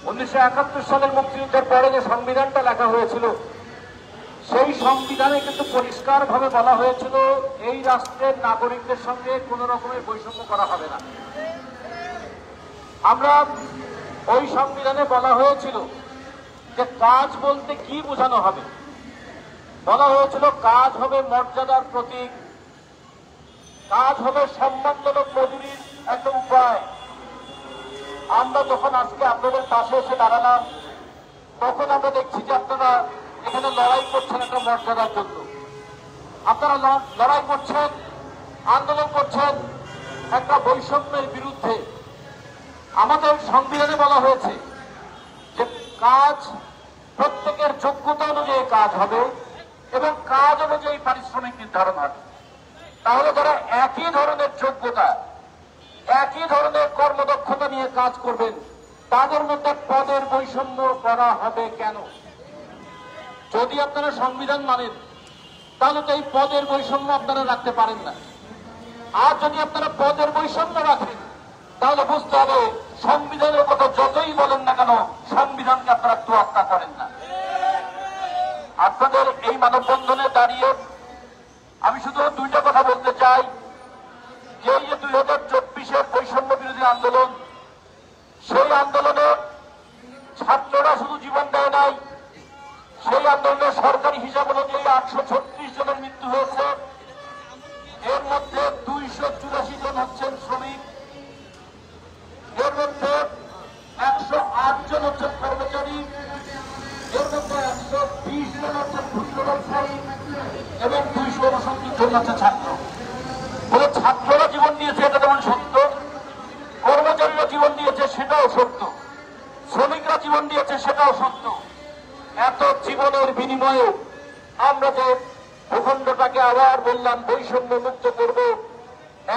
1971 সালের মুক্তিযুদ্ধের পরে যে সংবিধানটা লেখা হয়েছিল, সেই সংবিধানে কিন্তু পরিষ্কারভাবে বলা হয়েছিল এই রাষ্ট্রের নাগরিকদের সঙ্গে কোন রকমের বৈষম্য করা হবে না। আমরা ওই সংবিধানে বলা হয়েছিল যে কাজ বলতে কি বোঝানো হবে। বলা হয়েছিল কাজ হবে মর্যাদার প্রতীক, কাজ হবে সম্মানজনক মজুরির একটা উপায়। আমরা যখন আজকে আপনাদের পাশে এসে দাঁড়ালাম, তখন আমরা দেখছি যে আপনারা এখানে লড়াই করছেন একটা মর্যাদার জন্য। আপনারা লড়াই করছেন, আন্দোলন করছেন একটা বৈষম্যের বিরুদ্ধে। আমাদের সংবিধানে বলা হয়েছে যে কাজ প্রত্যেকের যোগ্যতা অনুযায়ী কাজ হবে এবং কাজ অনুযায়ী পারিশ্রমিক নির্ধারণ হবে। তাহলে যারা একই ধরনের যোগ্যতা, একই ধরনের কর্মদক্ষতা নিয়ে কাজ করবেন, তাদের মধ্যে পদের বৈষম্য করা হবে কেন? যদি আপনারা সংবিধান মানেন, তাহলে তো এই পদের বৈষম্য আপনারা রাখতে পারেন না। আর যদি আপনারা পদের বৈষম্য রাখেন, তাহলে বুঝতে হবে সংবিধানের কথা যতই বলেন না কেন, সংবিধানকে আপনারা তোয়াক্কা করেন না। আপনাদের এই মানববন্ধনে দাঁড়িয়ে আমি শুধু দুইটা কথা বলতে চাই যে এই যে 2024-এর বৈষম্য বিরোধী আন্দোলন, সেই আন্দোলনে ছাত্ররা শুধু জীবন দেয় নাই, সেই আন্দোলনে সরকারি হিসাব অনুযায়ী 836 জনের মৃত্যু হয়েছে। এর মধ্যে 284 জন হচ্ছেন শ্রমিক, এর মধ্যে 108 জন হচ্ছেন কর্মচারী, এর মধ্যে 120 জন হচ্ছেন ক্ষুদ্র ব্যবসায়ী এবং 229 জন হচ্ছে ছাত্র। বলে ছাত্ররা জীবন দিয়েছে এটা যেমন সত্য, কর্মচারীরা জীবন দিয়েছে সেটাও সত্য, শ্রমিকরা জীবন দিয়েছে সেটাও সত্য। এত জীবনের বিনিময়ে আমরা যে ভূখণ্ডটাকে আবার বললাম বৈষম্য মুক্ত করব,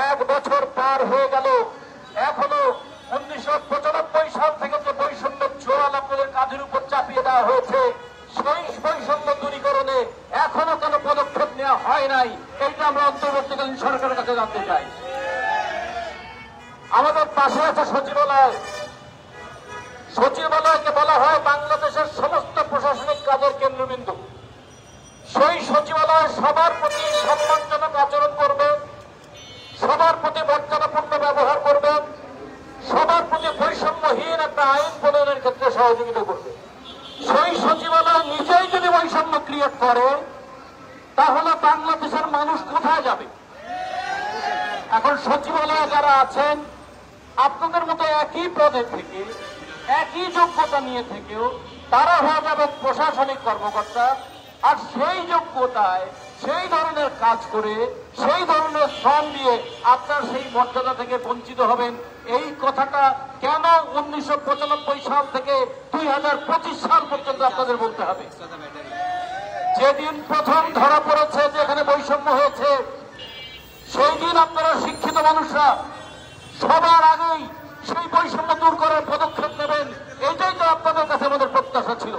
1 বছর পার হয়ে গেল, এখনো 1995 সাল থেকে যে বৈষম্য জোয়াল আপনাদের কাঁধের উপর চাপিয়ে দেওয়া হয়েছে, সেই বৈষম্য দূরীকরণে এখনো কেন পদক্ষেপ নেওয়া হয় নাই, এইটা আমরা অন্তর্বর্তীকালীন সরকারের কাছে জানতে চাই। আমাদের পাশে আছে সচিবালয়। সচিবালয়কে বলা হয় বাংলাদেশের সমস্ত প্রশাসনিক কাজের কেন্দ্রবিন্দু। সেই সচিবালয় সবার প্রতি সম্মানজনক আচরণ করবে, সবার প্রতি মর্যাদাপূর্ণ ব্যবহার করবে, সবার প্রতি বৈষম্যহীন একটা আইন প্রণয়নের ক্ষেত্রে সহযোগিতা করবে। সেই সচিবালয় নিজেই যদি বৈষম্য ক্রিয়েট করে, তাহলে বাংলাদেশের মানুষ কোথায় যাবে? এখন সচিবালয়ে যারা আছেন, আপনাদের মতো একই পদে থেকে, একই যোগ্যতা নিয়ে থেকেও তারা হয়ে যাবে প্রশাসনিক কর্মকর্তা, আর সেই যোগ্যতায় সেই ধরনের কাজ করে, সেই ধরনের শ্রম দিয়ে আপনার সেই মর্যাদা থেকে বঞ্চিত হবেন। এই কথাটা কেন 1995 সাল থেকে 2025 সাল পর্যন্ত আপনাদের বলতে হবে? যেদিন প্রথম ধরা পড়েছে যে এখানে বৈষম্য হয়েছে, সেই দিন আপনারা শিক্ষিত মানুষরা সবার আগেই সেই বৈষম্য দূর করার পদক্ষেপ নেবেন, এইটাই তো আপনাদের কাছে আমাদের প্রত্যাশা ছিল।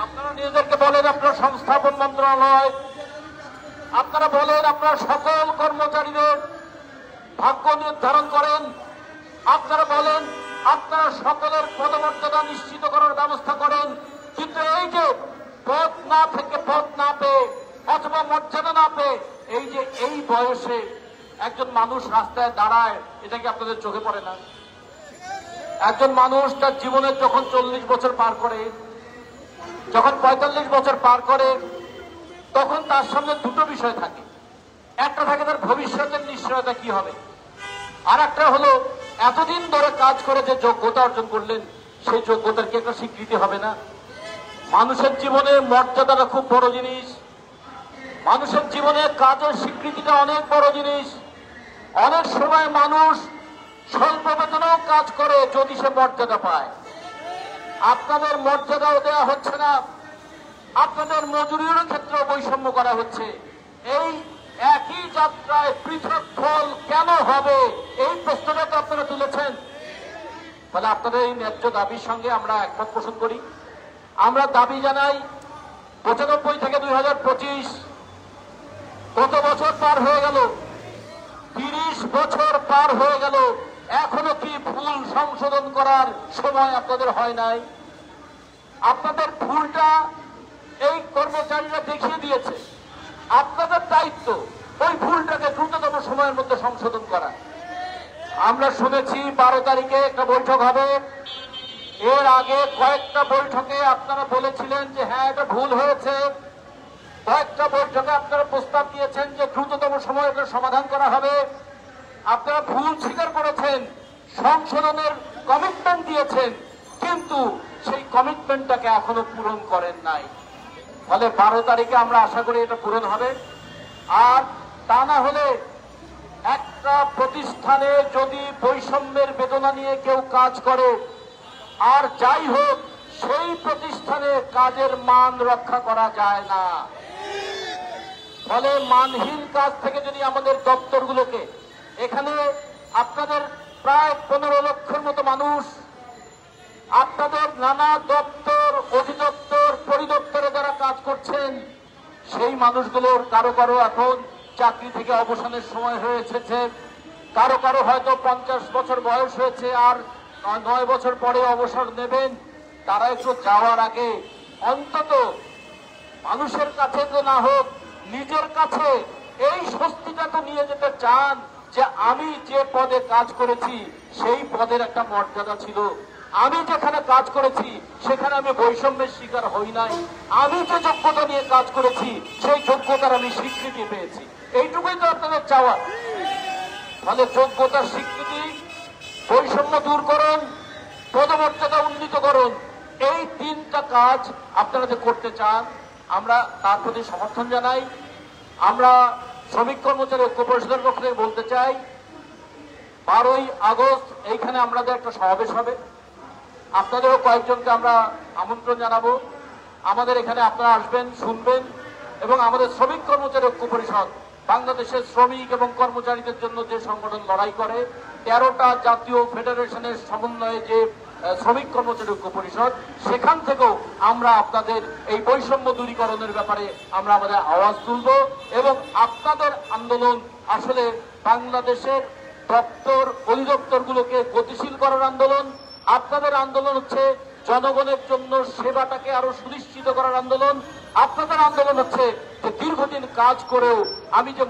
আপনারা নিজেদেরকে বলেন আপনার সংস্থাপন মন্ত্রণালয়, আপনারা বলেন আপনারা সকল কর্মচারীদের ভাগ্য নির্ধারণ করেন, আপনারা বলেন আপনারা সকলের পদমর্যাদা নিশ্চিত করার ব্যবস্থা করেন, কিন্তু এই যে পদ না থেকে পদ না পেয়ে অথবা মর্যাদা না পেয়ে এই যে এই বয়সে একজন মানুষ রাস্তায় দাঁড়ায়, এটা কি আপনাদের চোখে পড়ে না? একজন মানুষ তার জীবনের যখন 40 বছর পার করে, যখন 45 বছর পার করে, তখন তার সামনে দুটো বিষয় থাকে। একটা থাকে তার ভবিষ্যতের নিশ্চয়তা কি হবে, আর একটা হলো এতদিন ধরে কাজ করে যে যোগ্যতা অর্জন করলেন, সেই যোগ্যতার কি একটা স্বীকৃতি হবে না? মানুষের জীবনে মর্যাদাটা খুব বড় জিনিস, মানুষের জীবনে কাজের স্বীকৃতিটা অনেক বড় জিনিস। অনেক সময় মানুষ স্বল্প বেতনেও কাজ করে যদি সে মর্যাদা পায়। আপনাদের মর্যাদাও দেওয়া হচ্ছে না, আপনাদের মজুরির ক্ষেত্রে বৈষম্য করা হচ্ছে। এই একই যাত্রায় পৃথক ফল কেন হবে, এই প্রশ্নটা তো আপনারা তুলেছেন। তাহলে আপনাদের এই ন্যায্য দাবির সঙ্গে আমরা একমত পোষণ করি। আমরা দাবি জানাই 95 থেকে 2025 কত বছর পার হয়ে গেল, 30 বছর পার হয়ে গেল, এখনো কি ভুল সংশোধন করার সময় আপনাদের হয় নাই? আপনাদের ভুলটা এই কর্মচারীরা দেখিয়ে দিয়েছে। আপনাদের দায়িত্ব ওই ভুলটাকে দ্রুততম সময়ের মধ্যে সংশোধন করা। আমরা শুনেছি 12 তারিখে একটা বৈঠক হবে। এর আগে কয়েকটা বৈঠকে আপনারা বলেছিলেন যে হ্যাঁ এটা ভুল হয়েছে। কয়েকটা বৈঠকে আপনারা প্রস্তাব দিয়েছেন যে দ্রুততম সময়ে এটা সমাধান করা হবে। আপনারা ভুল স্বীকার করেছেন, সংশোধনের কমিটমেন্ট দিয়েছেন, কিন্তু সেই কমিটমেন্টটাকে এখনো পূরণ করেন নাই। ফলে 12 তারিখে আমরা আশা করি এটা পূরণ হবে। আর তা না হলে একটা প্রতিষ্ঠানে যদি বৈষম্যের বেদনা নিয়ে কেউ কাজ করে, আর যাই হোক সেই প্রতিষ্ঠানে কাজের মান রক্ষা করা যায় না। ফলে মানহীন কাজ থেকে যদি আমাদের দপ্তরগুলোকে, এখানে আপনাদের প্রায় 15 লক্ষের মতো মানুষ, আপনাদের নানা দপ্তর, অধিদপ্তর, পরিদপ্তরে যারা কাজ করছেন, সেই মানুষগুলোর কারো কারো এখন চাকরি থেকে অবসানের সময় হয়ে এসেছে, কারো কারো হয়তো 50 বছর বয়স হয়েছে আর 9 বছর পরে অবসর নেবেন। তারা একটু যাওয়ার আগে অন্তত মানুষের কাছে তো না হোক নিজের কাছে এই স্বস্তিটা তো নিয়ে যেতে চান যে আমি যে পদে কাজ করেছি সেই পদের একটা মর্যাদা ছিল, আমি যেখানে কাজ করেছি সেখানে আমি বৈষম্যের শিকার হই নাই, আমি যে যোগ্যতা নিয়ে কাজ করেছি সেই যোগ্যতার আমি স্বীকৃতি পেয়েছি। এইটুকুই তো আপনাদের চাওয়া। ফলে যোগ্যতার স্বীকৃতি, বৈষম্য দূর করুন, পদমর্যাদা উন্নীত করুন, এই 3টা কাজ আপনারা যে করতে চান আমরা তার প্রতি সমর্থন জানাই। আমরা শ্রমিক কর্মচারী ঐক্য পরিষদের পক্ষ থেকে বলতে চাই, 12ই আগস্ট এইখানে আমাদের একটা সমাবেশ হবে। আপনাদেরও কয়েকজনকে আমরা আমন্ত্রণ জানাবো। আমাদের এখানে আপনারা আসবেন, শুনবেন, এবং আমাদের শ্রমিক কর্মচারী ঐক্য পরিষদ বাংলাদেশের শ্রমিক এবং কর্মচারীদের জন্য যে সংগঠন লড়াই করে, 13টা জাতীয় ফেডারেশনের সমন্বয়ে যে শ্রমিক কর্মচারী ঐক্য পরিষদ, সেখান থেকেও আমরা আপনাদের এই বৈষম্য দূরীকরণের ব্যাপারে আমরা আমাদের আওয়াজ তুলব। এবং আপনাদের আন্দোলন আসলে বাংলাদেশের দপ্তর, অধিদপ্তরগুলোকে গতিশীল করার আন্দোলন। আপনাদের আন্দোলন হচ্ছে জনগণের জন্য সেবাটাকে আরো সুনিশ্চিত করার আন্দোলন। আপনাদের আন্দোলন হচ্ছে যে দীর্ঘদিন কাজ করেও আমি যে